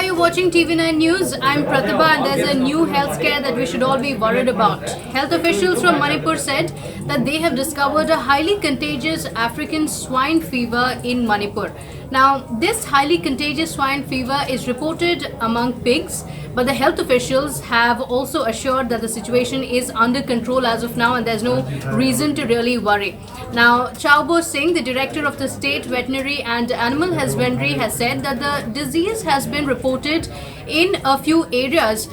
Hi, you're watching TV9 News. I'm Pratibha and there's a new health scare that we should all be worried about. Health officials from Manipur said that they have discovered a highly contagious African swine fever in Manipur. Now, this highly contagious swine fever is reported among pigs, but the health officials have also assured that the situation is under control as of now and there's no reason to really worry. Now, Chaubo Singh, the director of the State Veterinary and Animal Husbandry, has said that the disease has been reported in a few areas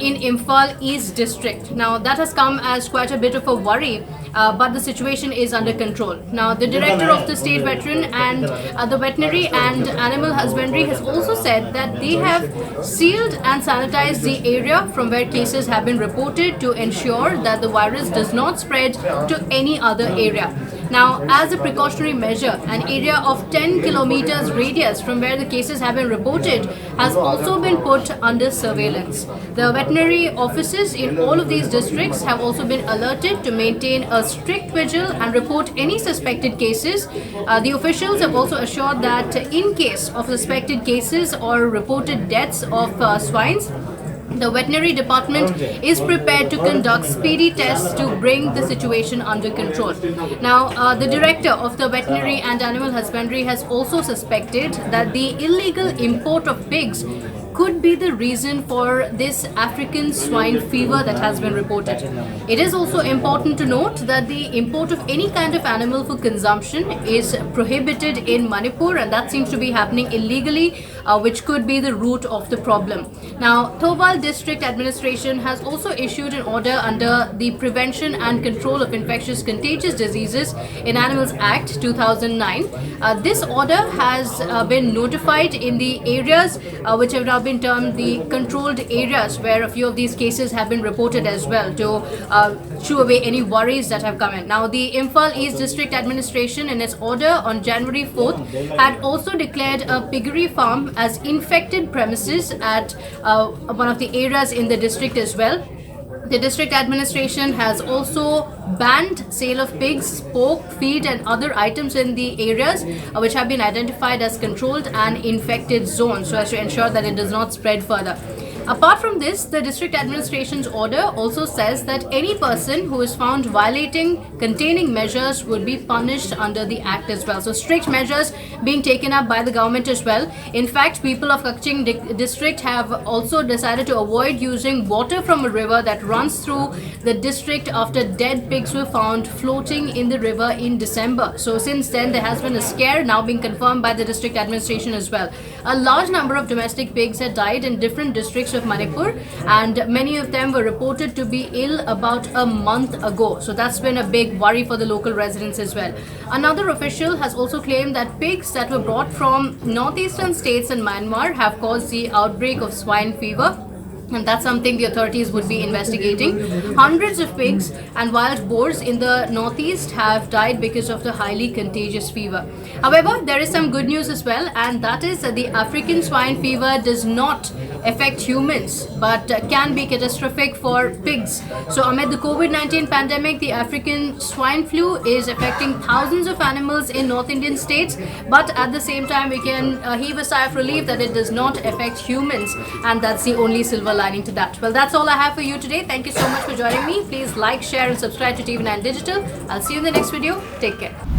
in Imphal East district. Now, that has come as quite a bit of a worry, but the situation is under control. Now, the director of the State Veteran and the Veterinary and Animal Husbandry has also said that they have sealed and sanitized the area from where cases have been reported to ensure that the virus does not spread to any other area. Now, as a precautionary measure, an area of 10 kilometers radius from where the cases have been reported has also been put under surveillance. The veterinary offices in all of these districts have also been alerted to maintain a strict vigil and report any suspected cases. The officials have also assured that in case of suspected cases or reported deaths of swines, the veterinary department is prepared to conduct speedy tests to bring the situation under control. Now, the director of the Veterinary and Animal Husbandry has also suspected that the illegal import of pigs could be the reason for this African swine fever that has been reported. It is also important to note that the import of any kind of animal for consumption is prohibited in Manipur, and that seems to be happening illegally, which could be the root of the problem. Now, Thoubal District Administration has also issued an order under the Prevention and Control of Infectious Contagious Diseases in Animals Act 2009. This order has been notified in the areas which have now been termed the controlled areas, where a few of these cases have been reported as well, to shoo away any worries that have come in. Now, the Imphal East District Administration in its order on January 4th had also declared a piggery farm as infected premises at one of the areas in the district as well. The district administration has also banned sale of pigs, pork, feed and other items in the areas which have been identified as controlled and infected zones, so as to ensure that it does not spread further. Apart from this, the district administration's order also says that any person who is found violating containing measures would be punished under the act as well. So strict measures being taken up by the government as well. In fact, people of Kachching district have also decided to avoid using water from a river that runs through the district after dead pigs were found floating in the river in December. So since then, there has been a scare now being confirmed by the district administration as well. A large number of domestic pigs had died in different districts of Manipur, and many of them were reported to be ill about a month ago. So that's been a big worry for the local residents as well. Another official has also claimed that pigs that were brought from northeastern states and Myanmar have caused the outbreak of swine fever, and that's something the authorities would be investigating. Hundreds of pigs and wild boars in the northeast have died because of the highly contagious fever. However, there is some good news as well, and that is that the African swine fever does not affect humans but can be catastrophic for pigs. So amid the COVID-19 pandemic, the African swine flu is affecting thousands of animals in North Indian states, but at the same time we can heave a sigh of relief that it does not affect humans, and that's the only silver lining to that. Well, that's all I have for you today. Thank you so much for joining me. Please like, share and subscribe to TV9 Digital. I'll see you in the next video. Take care.